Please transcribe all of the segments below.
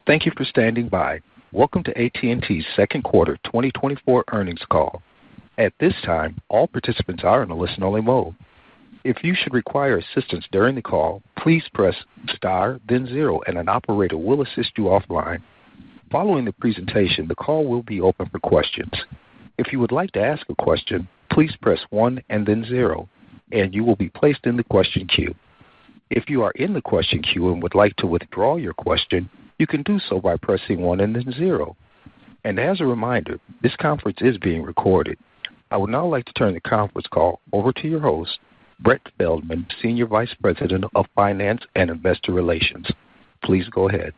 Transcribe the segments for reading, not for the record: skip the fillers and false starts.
Thank you for standing by. Welcome to AT&T's second quarter 2024 earnings call. At this time, all participants are in a listen-only mode. If you should require assistance during the call, please press star, then 0, and an operator will assist you offline. Following the presentation, the call will be open for questions. If you would like to ask a question, please press 1 and then 0, and you will be placed in the question queue. If you are in the question queue and would like to withdraw your question, you can do so by pressing 1 and then 0. And as a reminder, this conference is being recorded. I would now like to turn the conference call over to your host, Brett Feldman, Senior Vice President of Finance and Investor Relations. Please go ahead.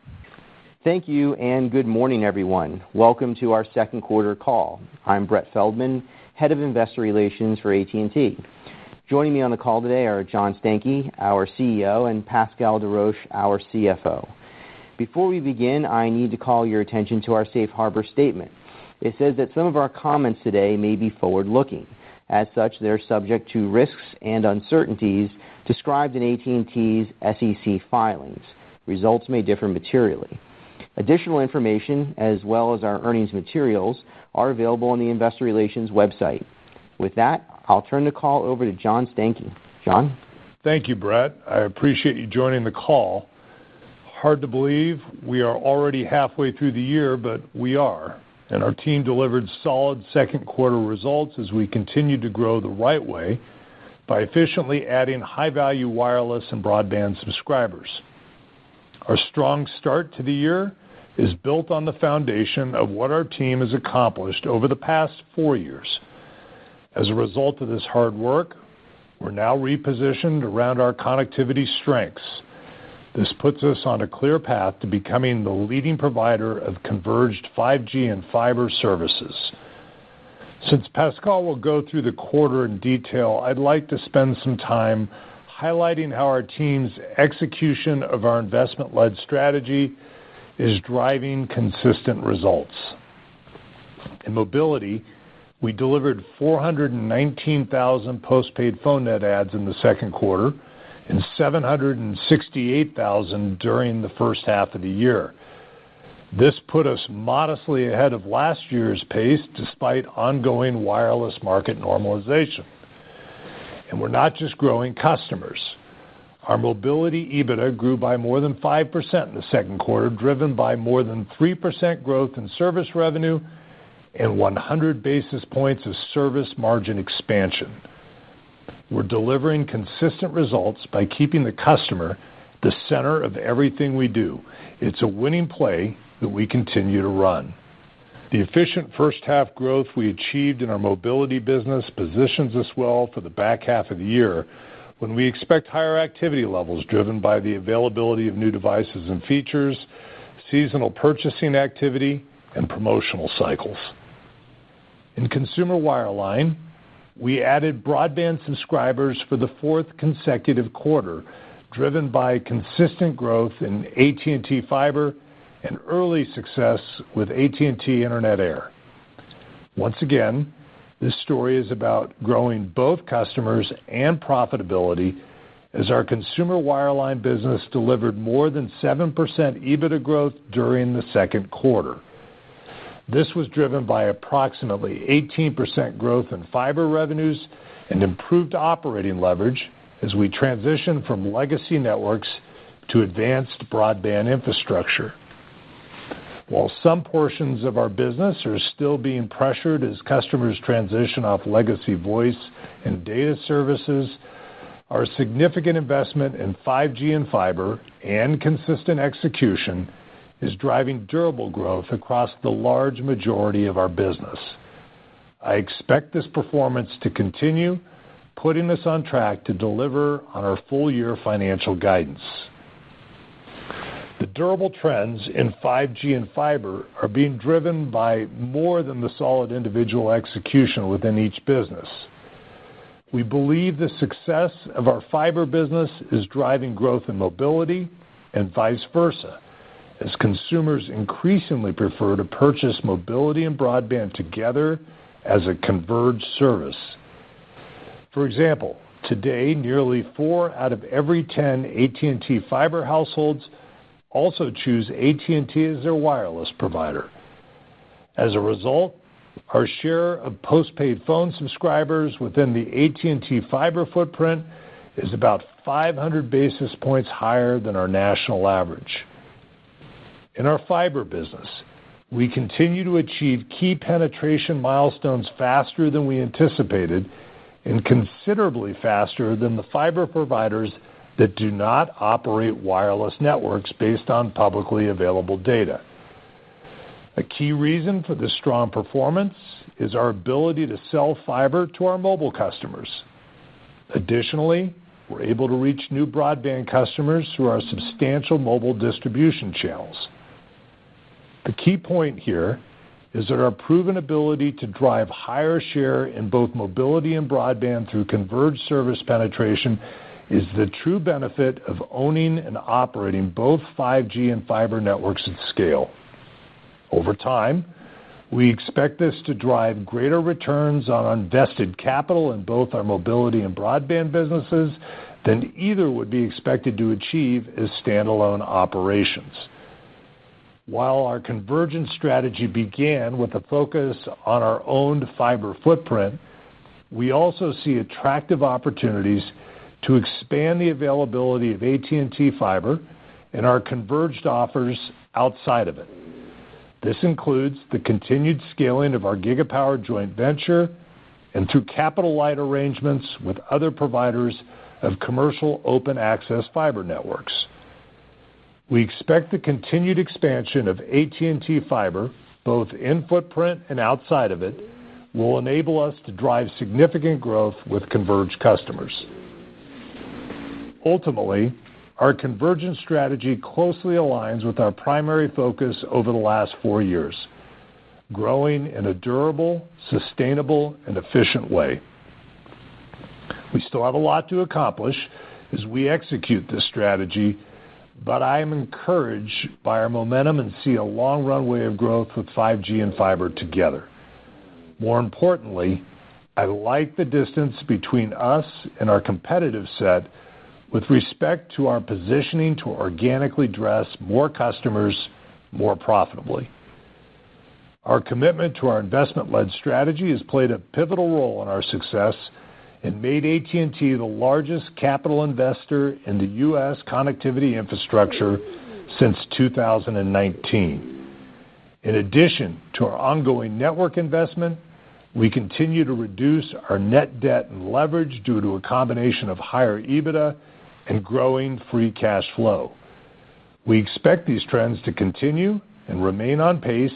Thank you, and good morning, everyone. Welcome to our second quarter call. I'm Brett Feldman, Head of Investor Relations for AT&T. Joining me on the call today are John Stankey, our CEO, and Pascal Desroches, our CFO. Before we begin, I need to call your attention to our safe harbor statement. It says that some of our comments today may be forward-looking. As such, they're subject to risks and uncertainties described in AT&T's SEC filings. Results may differ materially. Additional information, as well as our earnings materials, are available on the Investor Relations website. With that, I'll turn the call over to John Stankey. John? Thank you, Brett. I appreciate you joining the call. Hard to believe we are already halfway through the year, but we are. And our team delivered solid second quarter results as we continue to grow the right way by efficiently adding high-value wireless and broadband subscribers. Our strong start to the year is built on the foundation of what our team has accomplished over the past 4 years. As a result of this hard work, we're now repositioned around our connectivity strengths. This puts us on a clear path to becoming the leading provider of converged 5G and fiber services. Since Pascal will go through the quarter in detail, I'd like to spend some time highlighting how our team's execution of our investment-led strategy is driving consistent results. In mobility, we delivered 419,000 postpaid phone net adds in the second quarter and 768,000 during the first half of the year. This put us modestly ahead of last year's pace despite ongoing wireless market normalization. And we're not just growing customers. Our mobility EBITDA grew by more than 5% in the second quarter, driven by more than 3% growth in service revenue and 100 basis points of service margin expansion. We're delivering consistent results by keeping the customer the center of everything we do. It's a winning play that we continue to run. The efficient first half growth we achieved in our mobility business positions us well for the back half of the year when we expect higher activity levels driven by the availability of new devices and features, seasonal purchasing activity, and promotional cycles. In consumer wireline, we added broadband subscribers for the fourth consecutive quarter, driven by consistent growth in AT&T Fiber and early success with AT&T Internet Air. Once again, this story is about growing both customers and profitability as our consumer wireline business delivered more than 7% EBITDA growth during the second quarter. This was driven by approximately 18% growth in fiber revenues and improved operating leverage as we transition from legacy networks to advanced broadband infrastructure. While some portions of our business are still being pressured as customers transition off legacy voice and data services, our significant investment in 5G and fiber and consistent execution is driving durable growth across the large majority of our business. I expect this performance to continue, putting us on track to deliver on our full-year financial guidance. The durable trends in 5G and fiber are being driven by more than the solid individual execution within each business. We believe the success of our fiber business is driving growth in mobility and vice versa, as consumers increasingly prefer to purchase mobility and broadband together as a converged service. For example, today, nearly 4 out of every 10 AT&T Fiber households also choose AT&T as their wireless provider. As a result, our share of postpaid phone subscribers within the AT&T fiber footprint is about 500 basis points higher than our national average. In our fiber business, we continue to achieve key penetration milestones faster than we anticipated and considerably faster than the fiber providers that do not operate wireless networks based on publicly available data. A key reason for this strong performance is our ability to sell fiber to our mobile customers. Additionally, we're able to reach new broadband customers through our substantial mobile distribution channels. The key point here is that our proven ability to drive higher share in both mobility and broadband through converged service penetration is the true benefit of owning and operating both 5G and fiber networks at scale. Over time, we expect this to drive greater returns on invested capital in both our mobility and broadband businesses than either would be expected to achieve as standalone operations. While our convergence strategy began with a focus on our owned fiber footprint, we also see attractive opportunities to expand the availability of AT&T fiber and our converged offers outside of it. This includes the continued scaling of our Gigapower joint venture and through capital-light arrangements with other providers of commercial open access fiber networks. We expect the continued expansion of AT&T fiber, both in footprint and outside of it, will enable us to drive significant growth with converged customers. Ultimately, our convergence strategy closely aligns with our primary focus over the last 4 years, growing in a durable, sustainable, and efficient way. We still have a lot to accomplish as we execute this strategy, but I am encouraged by our momentum and see a long runway of growth with 5G and fiber together. More importantly, I like the distance between us and our competitive set with respect to our positioning to organically address more customers more profitably. Our commitment to our investment-led strategy has played a pivotal role in our success and made AT&T the largest capital investor in the U.S. connectivity infrastructure since 2019. In addition to our ongoing network investment, we continue to reduce our net debt and leverage due to a combination of higher EBITDA and growing free cash flow. We expect these trends to continue and remain on pace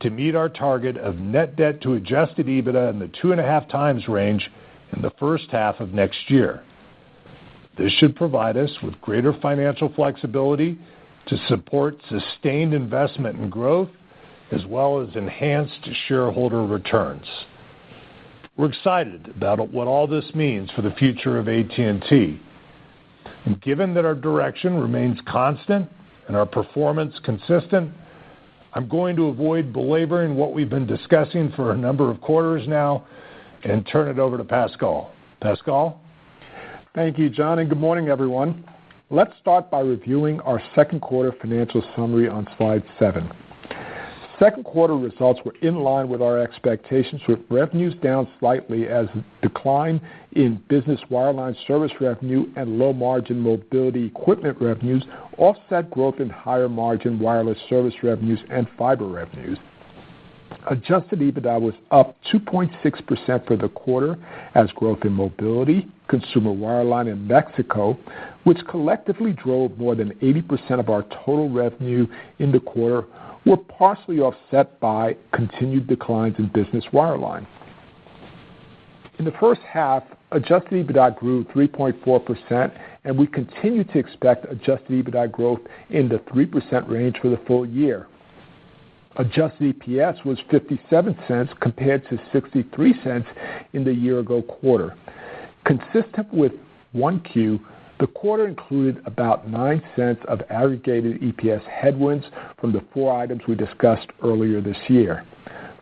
to meet our target of net debt to adjusted EBITDA in the 2.5 times range in the first half of next year. This should provide us with greater financial flexibility to support sustained investment and growth, as well as enhanced shareholder returns. We're excited about what all this means for the future of AT&T. And given that our direction remains constant and our performance consistent, I'm going to avoid belaboring what we've been discussing for a number of quarters now and turn it over to Pascal. Pascal? Thank you, John, and good morning, everyone. Let's start by reviewing our second quarter financial summary on slide 7. Second quarter results were in line with our expectations, with revenues down slightly as decline in business wireline service revenue and low-margin mobility equipment revenues offset growth in higher-margin wireless service revenues and fiber revenues. Adjusted EBITDA was up 2.6% for the quarter as growth in mobility, consumer wireline, and Mexico, which collectively drove more than 80% of our total revenue in the quarter, were partially offset by continued declines in business wireline. In the first half, adjusted EBITDA grew 3.4%, and we continue to expect adjusted EBITDA growth in the 3% range for the full year. Adjusted EPS was 57 cents compared to 63 cents in the year-ago quarter. Consistent with 1Q, the quarter included about 9 cents of aggregated EPS headwinds from the 4 items we discussed earlier this year.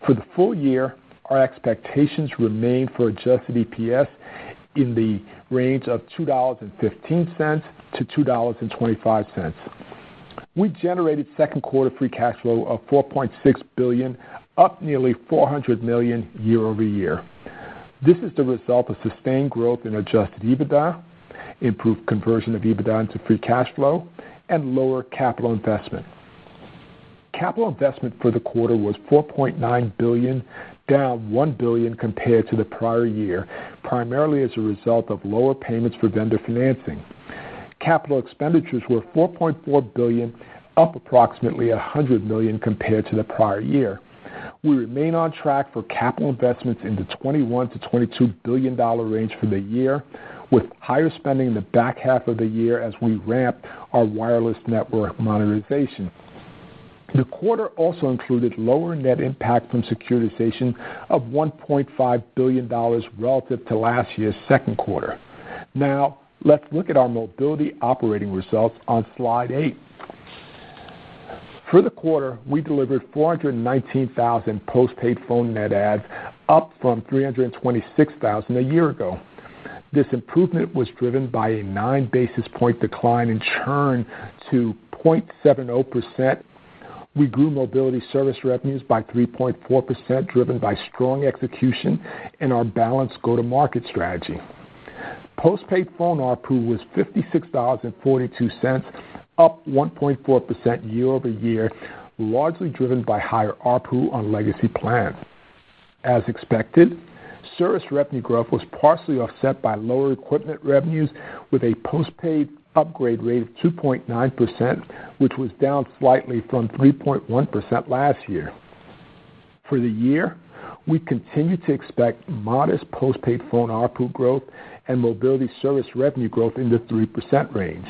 For the full year, our expectations remain for adjusted EPS in the range of $2.15 to $2.25. We generated second quarter free cash flow of $4.6 billion, up nearly $400 million year over year. This is the result of sustained growth in adjusted EBITDA, improved conversion of EBITDA into free cash flow, and lower capital investment. Capital investment for the quarter was $4.9 billion, down $1 billion compared to the prior year, primarily as a result of lower payments for vendor financing. Capital expenditures were $4.4 billion, up approximately $100 million compared to the prior year. We remain on track for capital investments in the $21 to $22 billion range for the year, with higher spending in the back half of the year as we ramp our wireless network modernization. The quarter also included lower net impact from securitization of $1.5 billion relative to last year's second quarter. Now, let's look at our mobility operating results on slide 8. For the quarter, we delivered 419,000 postpaid phone net adds, up from 326,000 a year ago. This improvement was driven by a 9 basis point decline in churn to 0.70%. We grew mobility service revenues by 3.4%, driven by strong execution and our balanced go-to-market strategy. Postpaid phone ARPU was $56.42, up 1.4% year over year, largely driven by higher ARPU on legacy plans. As expected, service revenue growth was partially offset by lower equipment revenues, with a postpaid upgrade rate of 2.9%, which was down slightly from 3.1% last year. For the year, we continue to expect modest postpaid phone ARPU growth and mobility service revenue growth in the 3% range.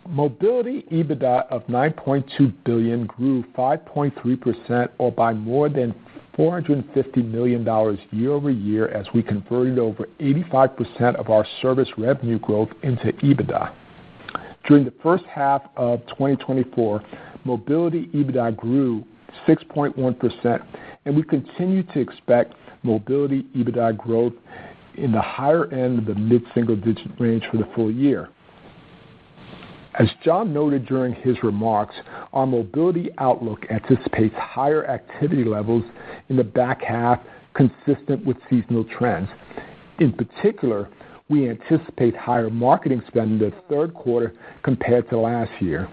Mobility EBITDA of $9.2 billion grew 5.3%, or by more than $450 million year over year, as we converted over 85% of our service revenue growth into EBITDA. During the first half of 2024, mobility EBITDA grew 6.1%, and we continue to expect mobility EBITDA growth in the higher end of the mid-single-digit range for the full year. As John noted during his remarks, our mobility outlook anticipates higher activity levels in the back half, consistent with seasonal trends. In particular, we anticipate higher marketing spend in the third quarter compared to last year.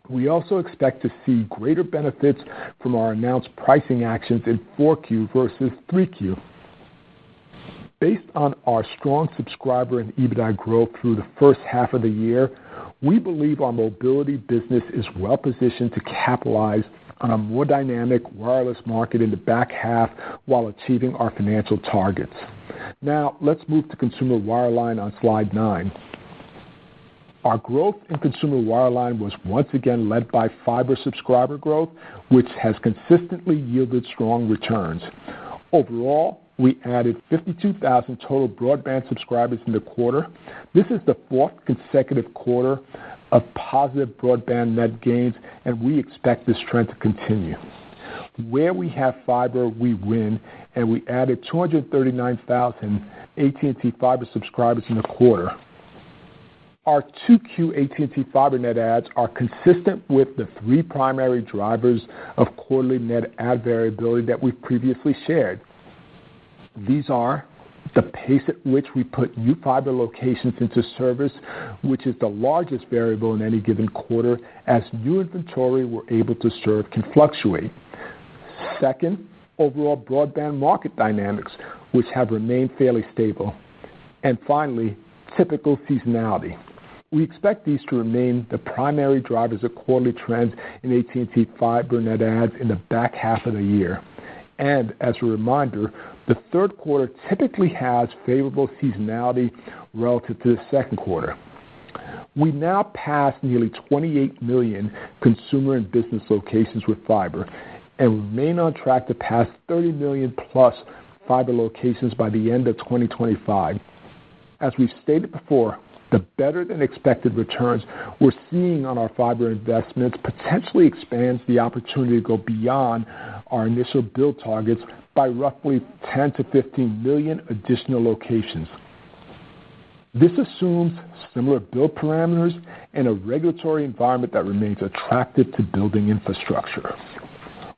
We also expect to see greater benefits from our announced pricing actions in 4Q versus 3Q. Based on our strong subscriber and EBITDA growth through the first half of the year, we believe our mobility business is well-positioned to capitalize on a more dynamic wireless market in the back half while achieving our financial targets. Now, let's move to consumer wireline on slide 9. Our growth in consumer wireline was once again led by fiber subscriber growth, which has consistently yielded strong returns. Overall, we added 52,000 total broadband subscribers in the quarter. This is the fourth consecutive quarter of positive broadband net gains, and we expect this trend to continue. Where we have fiber, we win, and we added 239,000 AT&T fiber subscribers in the quarter. Our 2Q AT&T fiber net adds are consistent with the three primary drivers of quarterly net add variability that we've previously shared. These are the pace at which we put new fiber locations into service, which is the largest variable in any given quarter, as new inventory we're able to serve can fluctuate. Second, overall broadband market dynamics, which have remained fairly stable. And finally, typical seasonality. We expect these to remain the primary drivers of quarterly trends in AT&T fiber net adds in the back half of the year. And as a reminder, the third quarter typically has favorable seasonality relative to the second quarter. We now pass nearly 28 million consumer and business locations with fiber, and remain on track to pass 30 million plus fiber locations by the end of 2025. As we've stated before, the better-than-expected returns we're seeing on our fiber investments potentially expands the opportunity to go beyond our initial build targets by roughly 10 to 15 million additional locations. This assumes similar build parameters and a regulatory environment that remains attractive to building infrastructure.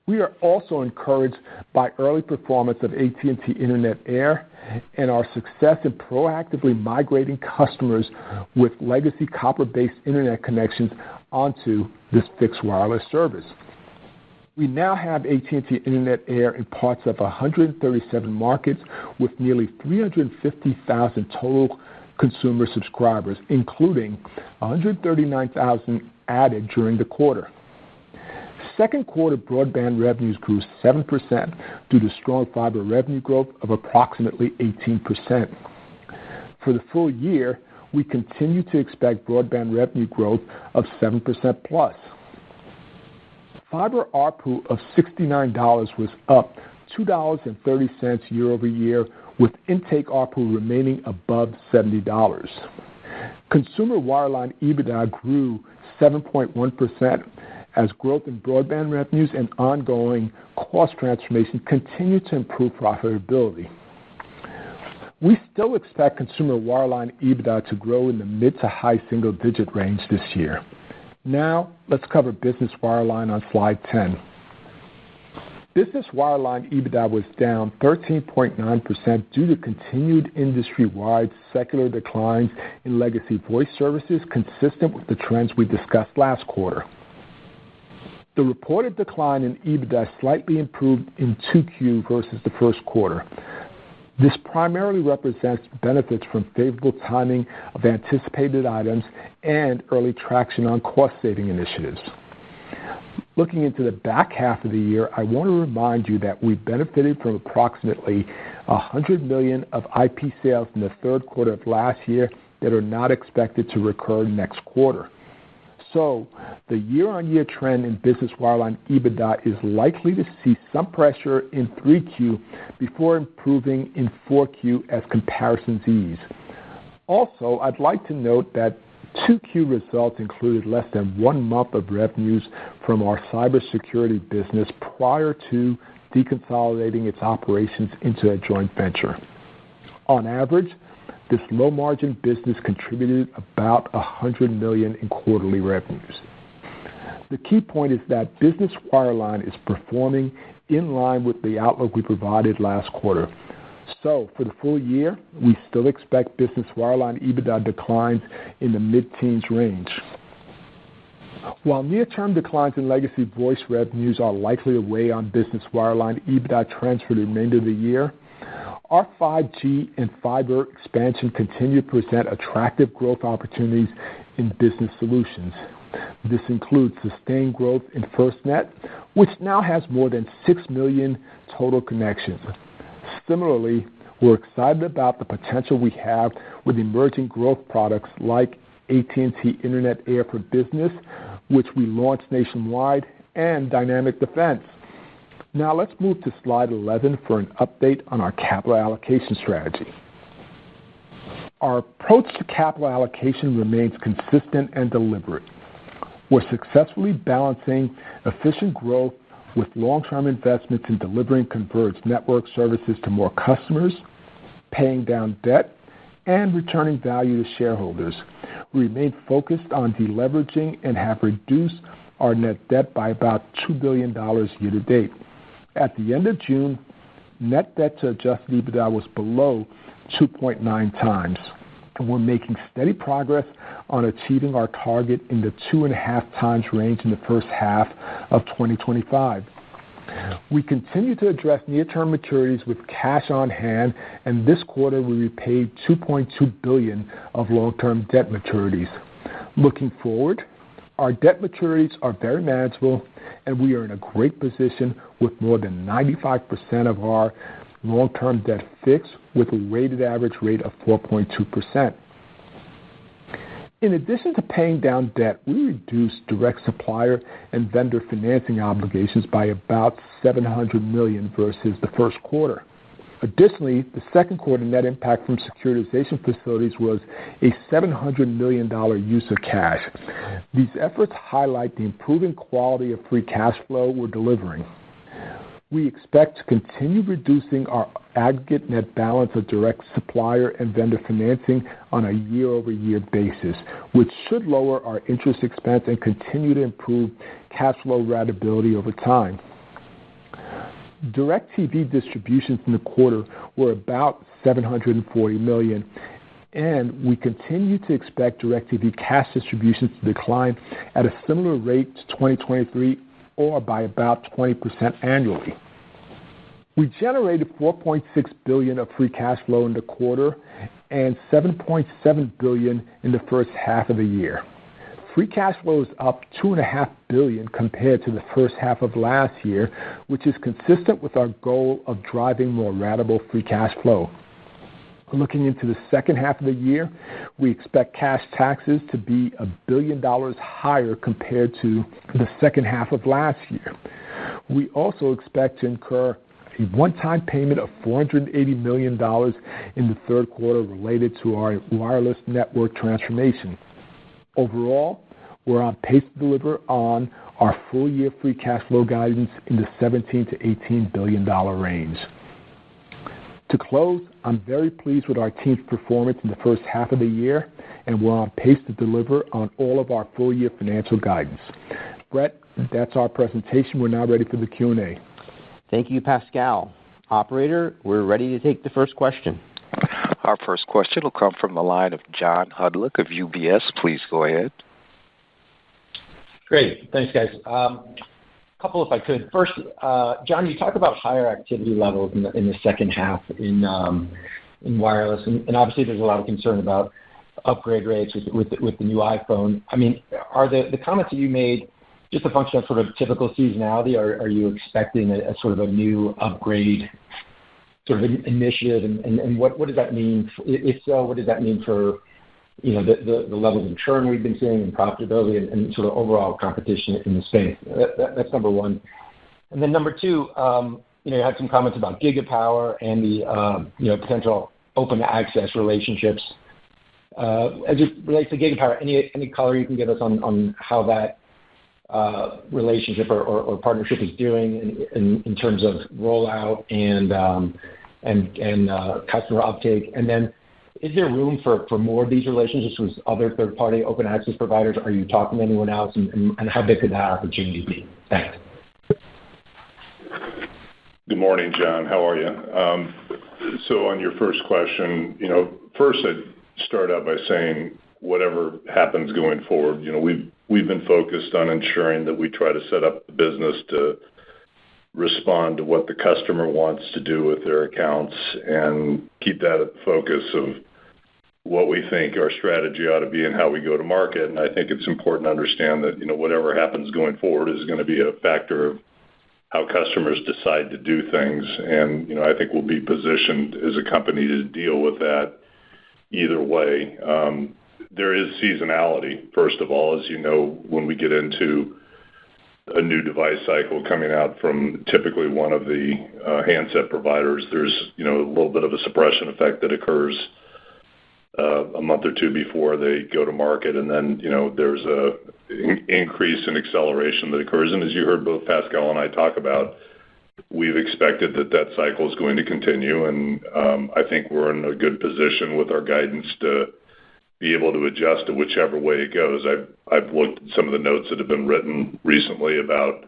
We are also encouraged by early performance of AT&T Internet Air and our success in proactively migrating customers with legacy copper-based internet connections onto this fixed wireless service. We now have AT&T Internet Air in parts of 137 markets with nearly 350,000 total consumer subscribers, including 139,000 added during the quarter. Second quarter broadband revenues grew 7% due to strong fiber revenue growth of approximately 18%. For the full year, we continue to expect broadband revenue growth of 7% plus. Fiber ARPU of $69 was up $2.30 year over year, with intake ARPU remaining above $70. Consumer wireline EBITDA grew 7.1% as growth in broadband revenues and ongoing cost transformation continue to improve profitability. We still expect consumer wireline EBITDA to grow in the mid to high single-digit range this year. Now, let's cover business wireline on slide 10. Business wireline EBITDA was down 13.9% due to continued industry-wide secular declines in legacy voice services consistent with the trends we discussed last quarter. The reported decline in EBITDA slightly improved in 2Q versus the first quarter. This primarily represents benefits from favorable timing of anticipated items and early traction on cost-saving initiatives. Looking into the back half of the year, I want to remind you that we benefited from approximately $100 million of IP sales in the third quarter of last year that are not expected to recur next quarter. So the year-on-year trend in business wireline EBITDA is likely to see some pressure in 3Q before improving in 4Q as comparisons ease. Also, I'd like to note that 2Q results included less than 1 month of revenues from our cybersecurity business prior to deconsolidating its operations into a joint venture. On average, this low-margin business contributed about $100 million in quarterly revenues. The key point is that business wireline is performing in line with the outlook we provided last quarter. So for the full year, we still expect business wireline EBITDA declines in the mid-teens range. While near-term declines in legacy voice revenues are likely to weigh on business wireline EBITDA trends for the remainder of the year, our 5G and fiber expansion continue to present attractive growth opportunities in business solutions. This includes sustained growth in FirstNet, which now has more than 6 million total connections. Similarly, we're excited about the potential we have with emerging growth products like AT&T Internet Air for Business, which we launched nationwide, and Dynamic Defense. Now let's move to slide 11 for an update on our capital allocation strategy. Our approach to capital allocation remains consistent and deliberate. We're successfully balancing efficient growth with long-term investments in delivering converged network services to more customers, paying down debt, and returning value to shareholders. We remain focused on deleveraging and have reduced our net debt by about $2 billion year to date. At the end of June, net debt to adjusted EBITDA was below 2.9 times, and we're making steady progress on achieving our target in the 2.5 times range in the first half of 2025. We continue to address near-term maturities with cash on hand, and this quarter we repaid $2.2 billion of long-term debt maturities. Looking forward, our debt maturities are very manageable, and we are in a great position with more than 95% of our long-term debt fixed with a weighted average rate of 4.2%. In addition to paying down debt, we reduced direct supplier and vendor financing obligations by about $700 million versus the first quarter. Additionally, the second quarter net impact from securitization facilities was a $700 million use of cash. These efforts highlight the improving quality of free cash flow we're delivering. We expect to continue reducing our aggregate net balance of direct supplier and vendor financing on a year-over-year basis, which should lower our interest expense and continue to improve cash flow ratability over time. DirecTV distributions in the quarter were about $740 million, and we continue to expect DirecTV cash distributions to decline at a similar rate to 2023 or by about 20% annually. We generated $4.6 billion of free cash flow in the quarter and $7.7 billion in the first half of the year. Free cash flow is up $2.5 billion compared to the first half of last year, which is consistent with our goal of driving more ratable free cash flow. Looking into the second half of the year, we expect cash taxes to be $1 billion higher compared to the second half of last year. We also expect to incur a one-time payment of $480 million in the third quarter related to our wireless network transformation. Overall, we're on pace to deliver on our full-year free cash flow guidance in the $17 to $18 billion range. To close, I'm very pleased with our team's performance in the first half of the year, and we're on pace to deliver on all of our full-year financial guidance. Brett, that's our presentation. We're now ready for the Q&A. Thank you, Pascal. Operator, we're ready to take the first question. Our first question will come from the line of John Hodulik of UBS. Please go ahead. Great. Thanks, guys. Couple if I could. First, John, you talked about higher activity levels in the second half in wireless, and obviously there's a lot of concern about upgrade rates with the new iPhone. I mean, are the comments that you made just a function of sort of typical seasonality, or are you expecting a sort of a new upgrade sort of initiative, and what does that mean? If so, what does that mean for the levels of churn we've been seeing and profitability and sort of overall competition in the space? That's number one. And then number two, you had some comments about Gigapower and the potential open access relationships. As it relates to Gigapower, any color you can give us on how that relationship or partnership is doing in terms of rollout and customer uptake? And then is there room for more of these relationships with other third-party open access providers? Are you talking to anyone else, and how big could that opportunity be? Thanks. Good morning, John. How are you? So on your first question, first I'd start out by saying whatever happens going forward, we've been focused on ensuring that we try to set up the business to respond to what the customer wants to do with their accounts and keep that at the focus of what we think our strategy ought to be and how we go to market. And I think it's important to understand that, whatever happens going forward is going to be a factor of how customers decide to do things. And, I think we'll be positioned as a company to deal with that either way. There is seasonality, first of all, as you know, when we get into a new device cycle coming out from typically one of the handset providers. There's, a little bit of a suppression effect that occurs a month or two before they go to market. And then, there's an increase in acceleration that occurs. And as you heard both Pascal and I talk about, we've expected that cycle is going to continue. And I think we're in a good position with our guidance to be able to adjust to whichever way it goes. I've looked at some of the notes that have been written recently about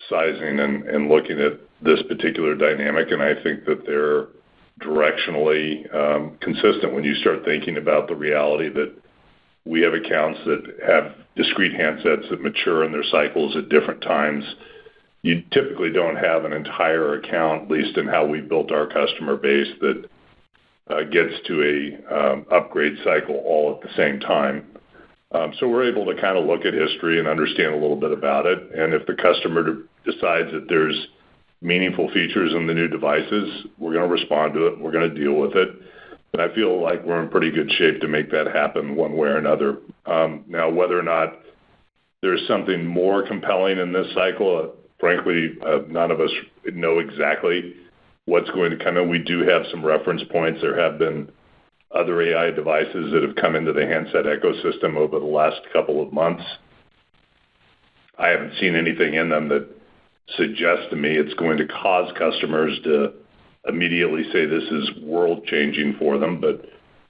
sizing and looking at this particular dynamic, and I think that they're directionally consistent when you start thinking about the reality that we have accounts that have discrete handsets that mature in their cycles at different times. You typically don't have an entire account, at least in how we built our customer base, that gets to a upgrade cycle all at the same time. So we're able to kind of look at history and understand a little bit about it. And if the customer decides that there's meaningful features in the new devices, we're going to respond to it. We're going to deal with it. And I feel like we're in pretty good shape to make that happen one way or another. Now, whether or not there's something more compelling in this cycle, frankly, none of us know exactly what's going to come in. We do have some reference points. There have been other AI devices that have come into the handset ecosystem over the last couple of months. I haven't seen anything in them that suggest to me it's going to cause customers to immediately say this is world-changing for them, but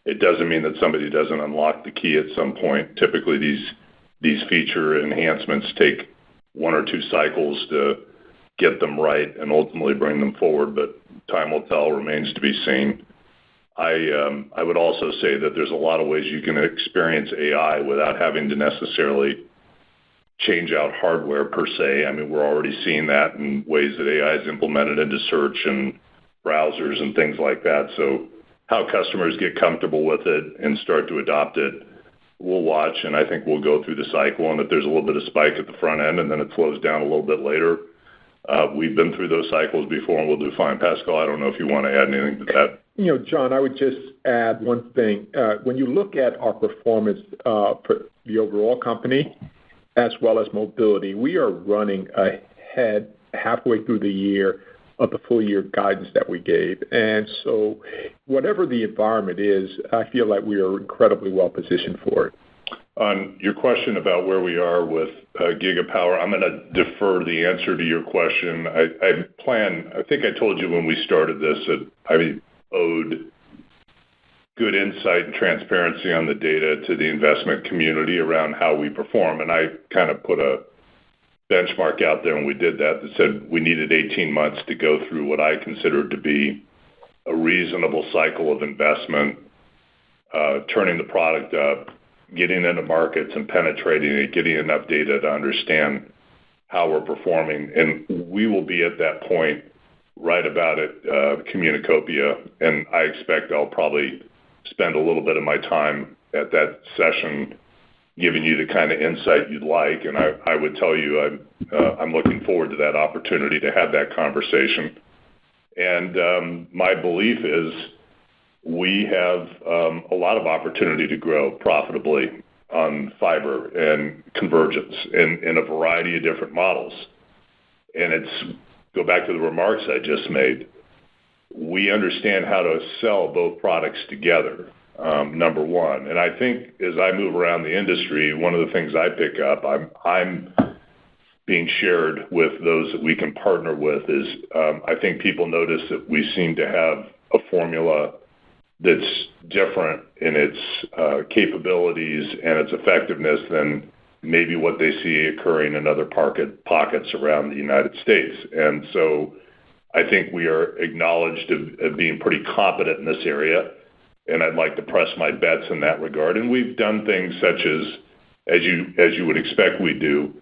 it doesn't mean that somebody doesn't unlock the key at some point. Typically, these feature enhancements take 1 or 2 cycles to get them right and ultimately bring them forward, but time will tell, remains to be seen. I would also say that there's a lot of ways you can experience AI without having to necessarily change out hardware per se. I mean, we're already seeing that in ways that AI is implemented into search and browsers and things like that. So how customers get comfortable with it and start to adopt it, we'll watch, and I think we'll go through the cycle, and if there's a little bit of spike at the front end and then it slows down a little bit later, we've been through those cycles before, and we'll do fine. Pascal, I don't know if you want to add anything to that. John, I would just add one thing. When you look at our performance for the overall company as well as mobility, we are running ahead halfway through the year of the full year guidance that we gave. And so whatever the environment is, I feel like we are incredibly well positioned for it. On your question about where we are with Gigapower, I'm going to defer the answer to your question. I think I told you when we started this that I owed good insight and transparency on the data to the investment community around how we perform. And I kind of put a benchmark out there when we did that said we needed 18 months to go through what I considered to be a reasonable cycle of investment, turning the product up, getting into markets and penetrating it, getting enough data to understand how we're performing. And we will be at that point right about at Communicopia, and I expect I'll probably spend a little bit of my time at that session giving you the kind of insight you'd like. And I would tell you I'm looking forward to that opportunity to have that conversation. And my belief is we have a lot of opportunity to grow profitably on fiber and convergence in a variety of different models. And go back to the remarks I just made. We understand how to sell both products together, number one. And I think as I move around the industry, one of the things I pick up, I'm being shared with those that we can partner with is I think people notice that we seem to have a formula that's different in its capabilities and its effectiveness than maybe what they see occurring in other pockets around the United States. And so I think we are acknowledged of being pretty competent in this area, and I'd like to press my bets in that regard. And we've done things such as you would expect we do.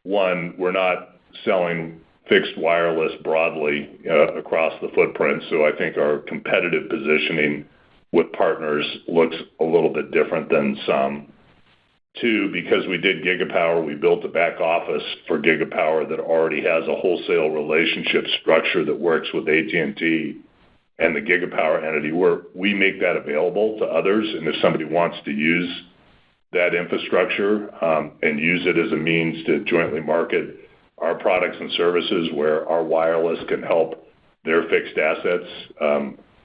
One, we're not selling fixed wireless broadly across the footprint, so I think our competitive positioning with partners looks a little bit different than some. Two, because we did Gigapower, we built a back office for Gigapower that already has a wholesale relationship structure that works with AT&T and the Gigapower entity, where we make that available to others. And if somebody wants to use that infrastructure and use it as a means to jointly market our products and services where our wireless can help their fixed assets,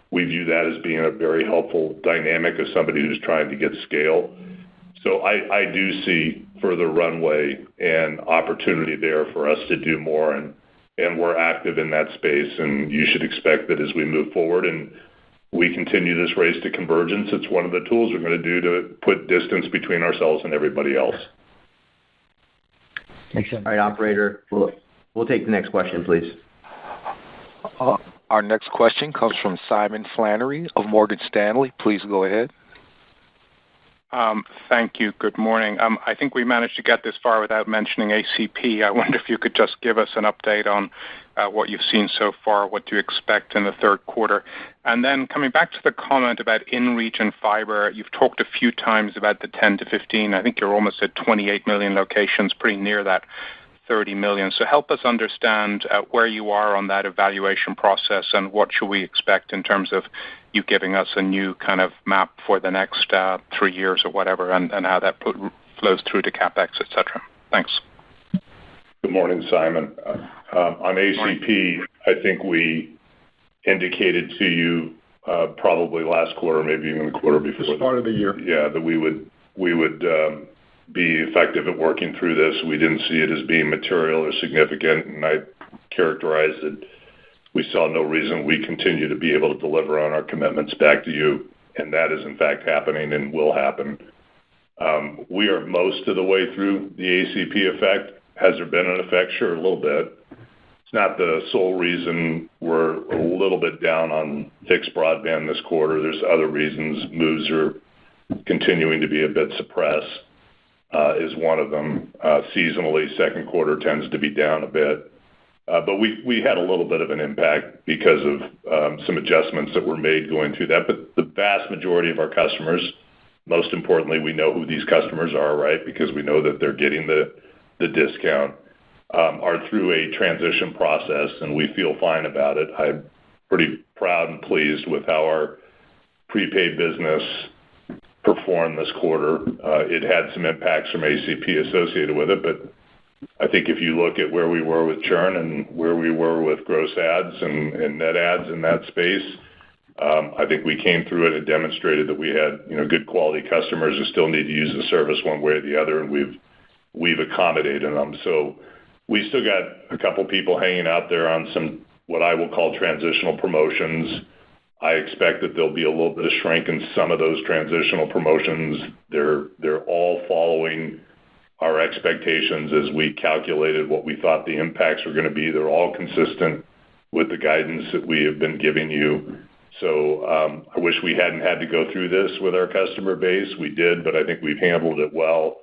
we view that as being a very helpful dynamic of somebody who's trying to get scale. So I do see further runway and opportunity there for us to do more, and we're active in that space, and you should expect that as we move forward and we continue this race to convergence, it's one of the tools we're going to do to put distance between ourselves and everybody else. Makes sense. All right, operator, we'll take the next question, please. Our next question comes from Simon Flannery of Morgan Stanley. Please go ahead. Thank you. Good morning. I think we managed to get this far without mentioning ACP. I wonder if you could just give us an update on what you've seen so far, what you expect in the third quarter. And then coming back to the comment about in-region fiber, you've talked a few times about the 10 to 15. I think you're almost at 28 million locations, pretty near that 30 million. So help us understand where you are on that evaluation process and what should we expect in terms of you giving us a new kind of map for the next 3 years or whatever, and how that flows through to CapEx, et cetera. Thanks. Good morning, Simon. On ACP, I think we indicated to you probably last quarter, maybe even the quarter before. The start of the year. Yeah, that we would be effective at working through this. We didn't see it as being material or significant, and I characterized it. We saw no reason we continue to be able to deliver on our commitments back to you, and that is in fact happening and will happen. We are most of the way through the ACP effect. Has there been an effect? Sure, a little bit. It's not the sole reason we're a little bit down on fixed broadband this quarter. There's other reasons. Moves are continuing to be a bit suppressed, is one of them. Seasonally, second quarter tends to be down a bit. But we had a little bit of an impact because of some adjustments that were made going through that. But the vast majority of our customers, most importantly, we know who these customers are, right? Because we know that they're getting the discount, are through a transition process, and we feel fine about it. I'm pretty proud and pleased with how our prepaid business performed this quarter. It had some impacts from ACP associated with it, but I think if you look at where we were with churn and where we were with gross adds and net adds in that space, I think we came through it and demonstrated that we had good quality customers who still need to use the service one way or the other, and we've accommodated them. So we still got a couple people hanging out there on some what I will call transitional promotions. I expect that there'll be a little bit of shrink in some of those transitional promotions. They're all following our expectations as we calculated what we thought the impacts were going to be. They're all consistent with the guidance that we have been giving you. So I wish we hadn't had to go through this with our customer base. We did, but I think we've handled it well,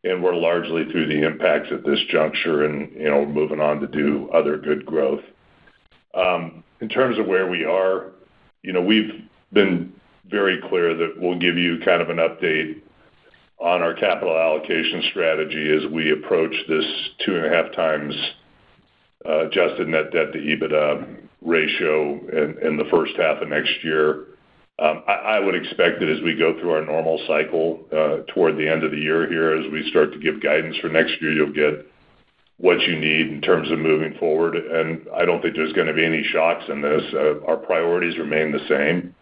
and we're largely through the impacts at this juncture and moving on to do other good growth. In terms of where we are, we've been very clear that we'll give you kind of an update on our capital allocation strategy as we approach this 2.5 times adjusted net debt to EBITDA ratio in the first half of next year. I would expect that as we go through our normal cycle toward the end of the year here, as we start to give guidance for next year, you'll get what you need in terms of moving forward. And I don't think there's going to be any shocks in this. Our priorities remain the same.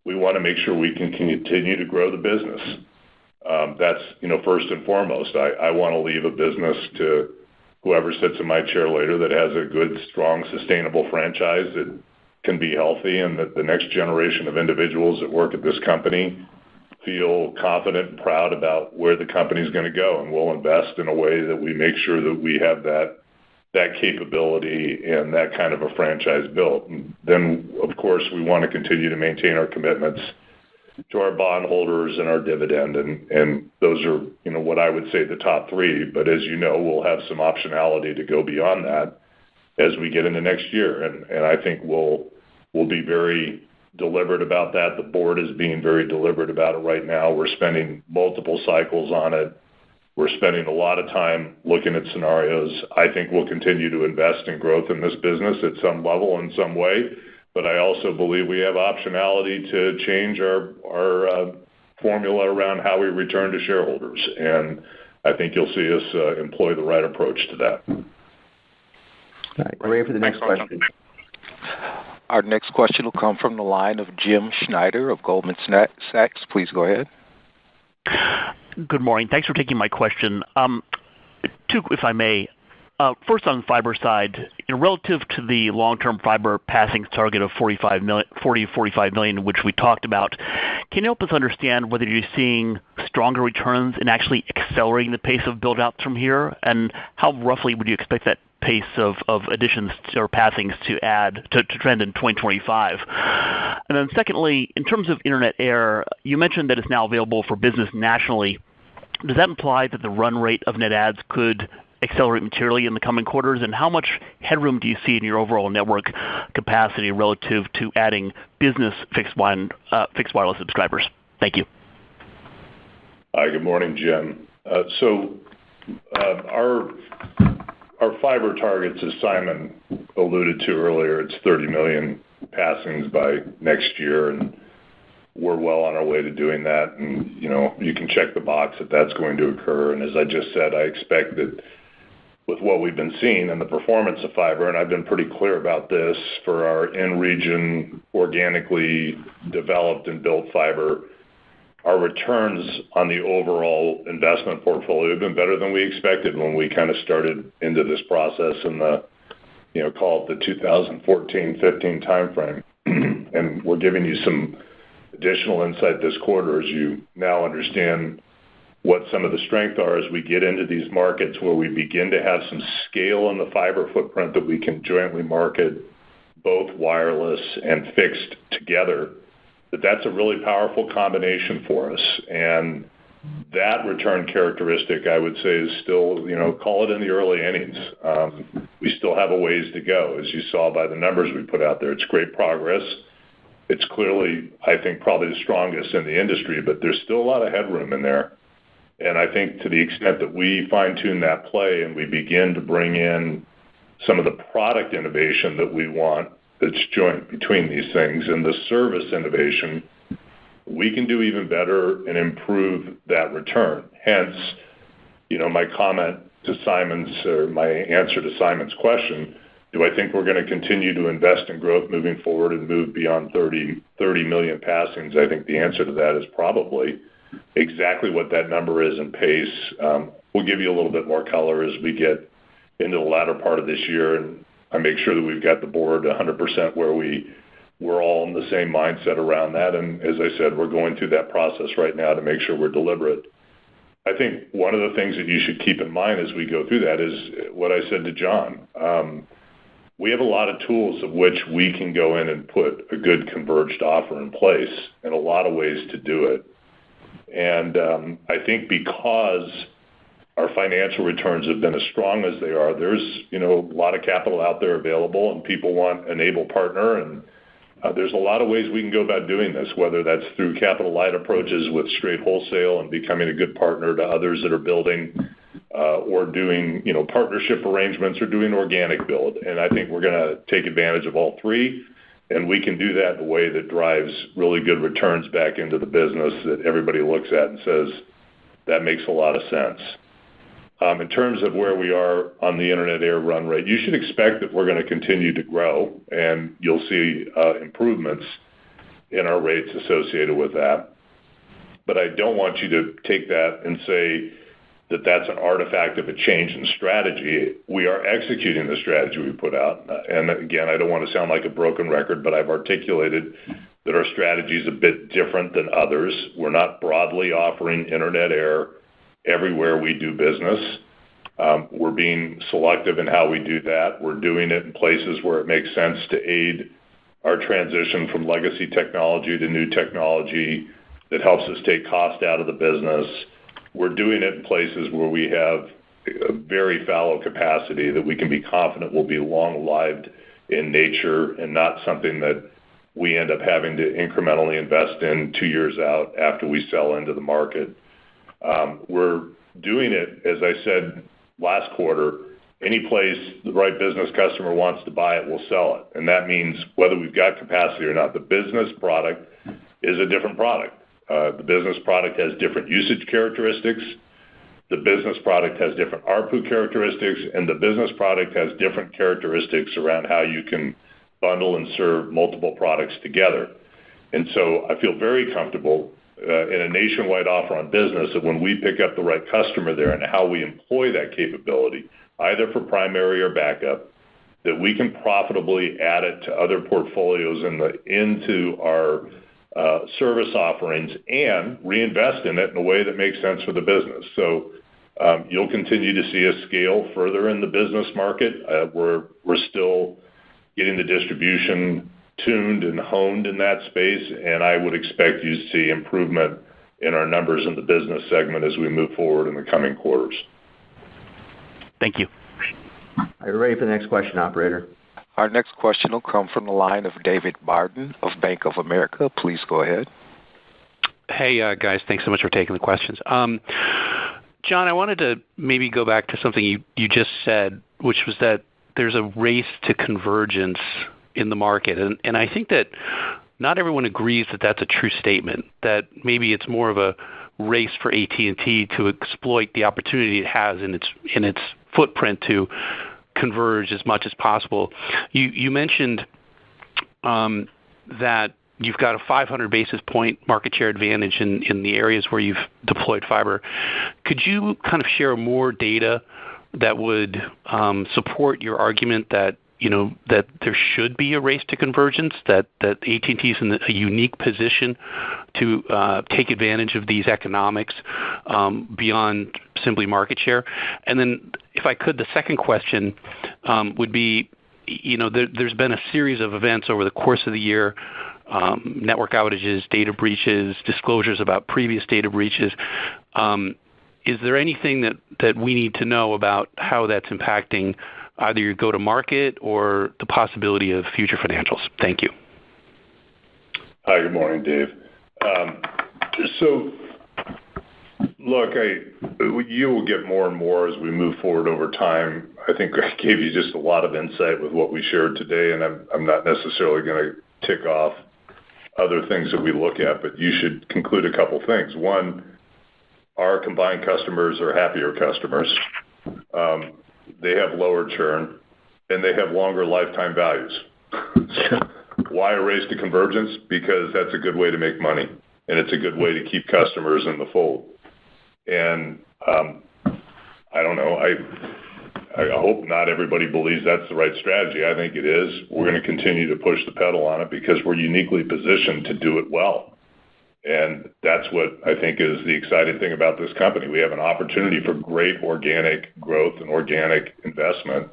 We want to make sure we can continue to grow the business. That's, first and foremost. I want to leave a business to whoever sits in my chair later that has a good, strong, sustainable franchise that can be healthy, and that the next generation of individuals that work at this company feel confident and proud about where the company is going to go. And we'll invest in a way that we make sure that we have that capability and that kind of a franchise built. And then, of course, we want to continue to maintain our commitments to our bondholders and our dividend, and those are, what I would say the top three. But as you know, we'll have some optionality to go beyond that as we get into next year, and I think we'll be very deliberate about that. The board is being very deliberate about it right now. We're spending multiple cycles on it. We're spending a lot of time looking at scenarios. I think we'll continue to invest in growth in this business at some level in some way. But I also believe we have optionality to change our formula around how we return to shareholders. And I think you'll see us employ the right approach to that. All right, we're ready for the next question. Our next question will come from the line of Jim Schneider of Goldman Sachs. Please go ahead. Good morning. Thanks for taking my question. Two, if I may. First, on the fiber side, relative to the long-term fiber passings target of 40 to 45 million, which we talked about, can you help us understand whether you're seeing stronger returns in actually accelerating the pace of build-outs from here, and how roughly would you expect that pace of additions or passings to trend in 2025? And then secondly, in terms of Internet Air, you mentioned that it's now available for business nationally. Does that imply that the run rate of net adds could accelerate materially in the coming quarters, and how much headroom do you see in your overall network capacity relative to adding business fixed wireless subscribers? Thank you. Hi, good morning, Jim. Our fiber targets, as Simon alluded to earlier, it's 30 million passings by next year, and we're well on our way to doing that. And, you can check the box that that's going to occur. And as I just said, I expect that with what we've been seeing and the performance of fiber, and I've been pretty clear about this, for our in-region organically developed and built fiber, our returns on the overall investment portfolio have been better than we expected when we kind of started into this process in the call it the 2014-15 timeframe. And we're giving you some additional insight this quarter as you now understand what some of the strengths are as we get into these markets where we begin to have some scale in the fiber footprint that we can jointly market both wireless and fixed together, that's a really powerful combination for us. And that return characteristic, I would say, is still, call it in the early innings. We still have a ways to go. As you saw by the numbers we put out there, it's great progress. It's clearly, I think, probably the strongest in the industry, but there's still a lot of headroom in there. And I think to the extent that we fine-tune that play and we begin to bring in some of the product innovation that we want that's joint between these things and the service innovation, we can do even better and improve that return. Hence, my comment to my answer to Simon's question, do I think we're going to continue to invest in growth moving forward and move beyond 30 million passings? I think the answer to that is probably. Exactly what that number is in pace, we'll give you a little bit more color as we get into the latter part of this year, and I make sure that we've got the board 100% where we're all in the same mindset around that. And as I said, we're going through that process right now to make sure we're deliberate. I think one of the things that you should keep in mind as we go through that is what I said to John. We have a lot of tools of which we can go in and put a good converged offer in place and a lot of ways to do it. And I think because our financial returns have been as strong as they are, there's a lot of capital out there available, and people want an able partner. And there's a lot of ways we can go about doing this, whether that's through capital light approaches with straight wholesale and becoming a good partner to others that are building, or doing partnership arrangements or doing organic build. And I think we're going to take advantage of all three. And we can do that in a way that drives really good returns back into the business that everybody looks at and says, that makes a lot of sense. In terms of where we are on the Internet Air run rate, you should expect that we're going to continue to grow, and you'll see improvements in our rates associated with that. But I don't want you to take that and say that that's an artifact of a change in strategy. We are executing the strategy we put out. And again, I don't want to sound like a broken record, but I've articulated that our strategy is a bit different than others. We're not broadly offering Internet Air everywhere we do business. We're being selective in how we do that. We're doing it in places where it makes sense to aid our transition from legacy technology to new technology that helps us take cost out of the business. We're doing it in places where we have a very fallow capacity that we can be confident will be long-lived in nature and not something that we end up having to incrementally invest in 2 years out after we sell into the market. We're doing it, as I said last quarter, any place the right business customer wants to buy it, we'll sell it. And that means whether we've got capacity or not, the business product is a different product. The business product has different usage characteristics. The business product has different ARPU characteristics, and the business product has different characteristics around how you can bundle and serve multiple products together. And so I feel very comfortable in a nationwide offer on business that when we pick up the right customer there and how we employ that capability, either for primary or backup, that we can profitably add it to other portfolios into our service offerings and reinvest in it in a way that makes sense for the business. So you'll continue to see us scale further in the business market. We're still getting the distribution tuned and honed in that space, and I would expect you to see improvement in our numbers in the business segment as we move forward in the coming quarters. Thank you. Are you ready for the next question, operator? Our next question will come from the line of David Barden of Bank of America. Please go ahead. Hey, guys. Thanks so much for taking the questions. John, I wanted to maybe go back to something you just said, which was that there's a race to convergence in the market. And I think that not everyone agrees that that's a true statement, that maybe it's more of a race for AT&T to exploit the opportunity it has in its footprint to converge as much as possible. You mentioned that you've got a 500 basis point market share advantage in the areas where you've deployed fiber. Could you kind of share more data that would support your argument that that there should be a race to convergence, that AT&T is in a unique position to take advantage of these economics beyond simply market share? And then, if I could, the second question would be, there's been a series of events over the course of the year, network outages, data breaches, disclosures about previous data breaches. Is there anything that we need to know about how that's impacting either your go-to-market or the possibility of future financials? Thank you. Hi, good morning, Dave. So, look, you will get more and more as we move forward over time. I think I gave you just a lot of insight with what we shared today, and I'm not necessarily going to tick off other things that we look at, but you should conclude a couple things. One, our combined customers are happier customers. They have lower churn, and they have longer lifetime values. Why a race to convergence? Because that's a good way to make money, and it's a good way to keep customers in the fold. And I don't know. I hope not everybody believes that's the right strategy. I think it is. We're going to continue to push the pedal on it because we're uniquely positioned to do it well. And that's what I think is the exciting thing about this company. We have an opportunity for great organic growth and organic investment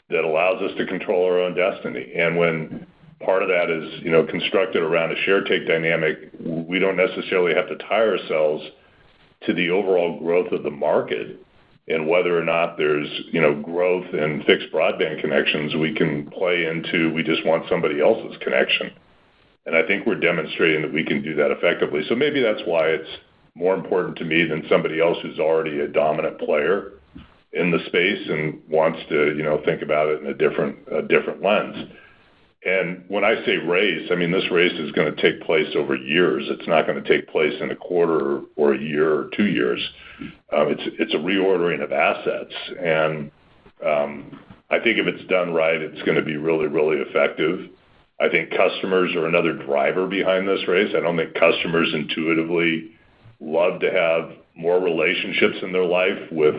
that allows us to control our own destiny. And when part of that is, constructed around a share take dynamic, we don't necessarily have to tie ourselves to the overall growth of the market and whether or not there's, growth in fixed broadband connections we can play into. We just want somebody else's connection. And I think we're demonstrating that we can do that effectively. So maybe that's why it's more important to me than somebody else who's already a dominant player in the space and wants to, think about it in a different lens. And when I say race, I mean, this race is going to take place over years. It's not going to take place in a quarter or a year or 2 years. It's a reordering of assets. And I think if it's done right, it's going to be really, really effective. I think customers are another driver behind this race. I don't think customers intuitively love to have more relationships in their life with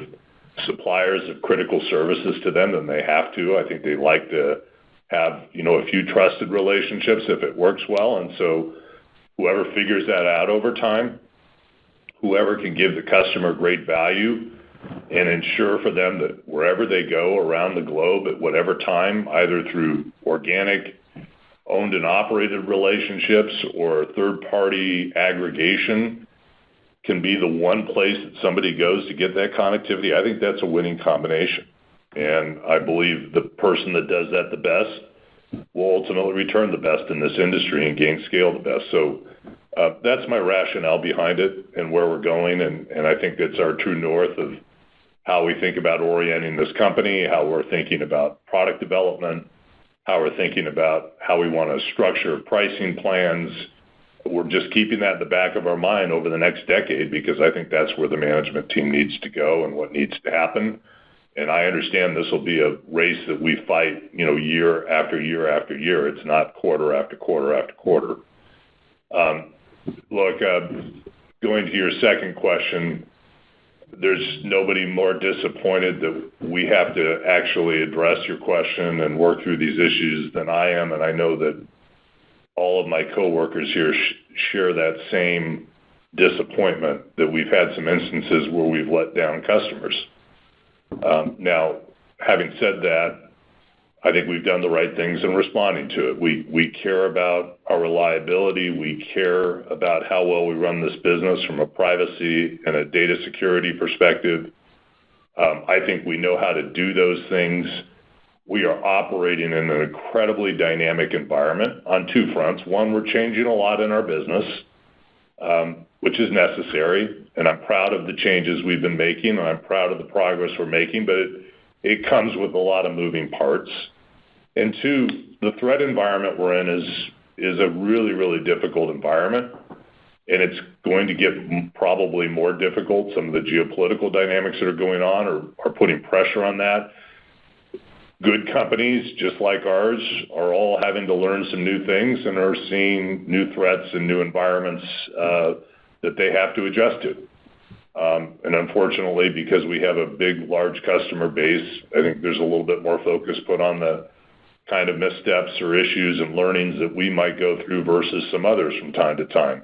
suppliers of critical services to them than they have to. I think they like to have, a few trusted relationships if it works well. And so whoever figures that out over time, whoever can give the customer great value and ensure for them that wherever they go around the globe at whatever time, either through organic owned and operated relationships or third-party aggregation, can be the one place that somebody goes to get that connectivity, I think that's a winning combination. And I believe the person that does that the best will ultimately return the best in this industry and gain scale the best. So that's my rationale behind it and where we're going. And I think that's our true north of how we think about orienting this company, how we're thinking about product development, how we're thinking about how we want to structure pricing plans. We're just keeping that in the back of our mind over the next decade because I think that's where the management team needs to go and what needs to happen. And I understand this will be a race that we fight, year after year after year. It's not quarter after quarter after quarter. Look, going to your second question, there's nobody more disappointed that we have to actually address your question and work through these issues than I am. And I know that all of my coworkers here share that same disappointment that we've had some instances where we've let down customers. Now, having said that, I think we've done the right things in responding to it. We care about our reliability. We care about how well we run this business from a privacy and a data security perspective. I think we know how to do those things. We are operating in an incredibly dynamic environment on two fronts. One, we're changing a lot in our business, which is necessary, and I'm proud of the changes we've been making, and I'm proud of the progress we're making, but it comes with a lot of moving parts. And two, the threat environment we're in is a really, really difficult environment, and it's going to get probably more difficult. Some of the geopolitical dynamics that are going on are putting pressure on that. Good companies, just like ours, are all having to learn some new things and are seeing new threats and new environments that they have to adjust to. And unfortunately, because we have a big, large customer base, I think there's a little bit more focus put on the kind of missteps or issues and learnings that we might go through versus some others from time to time.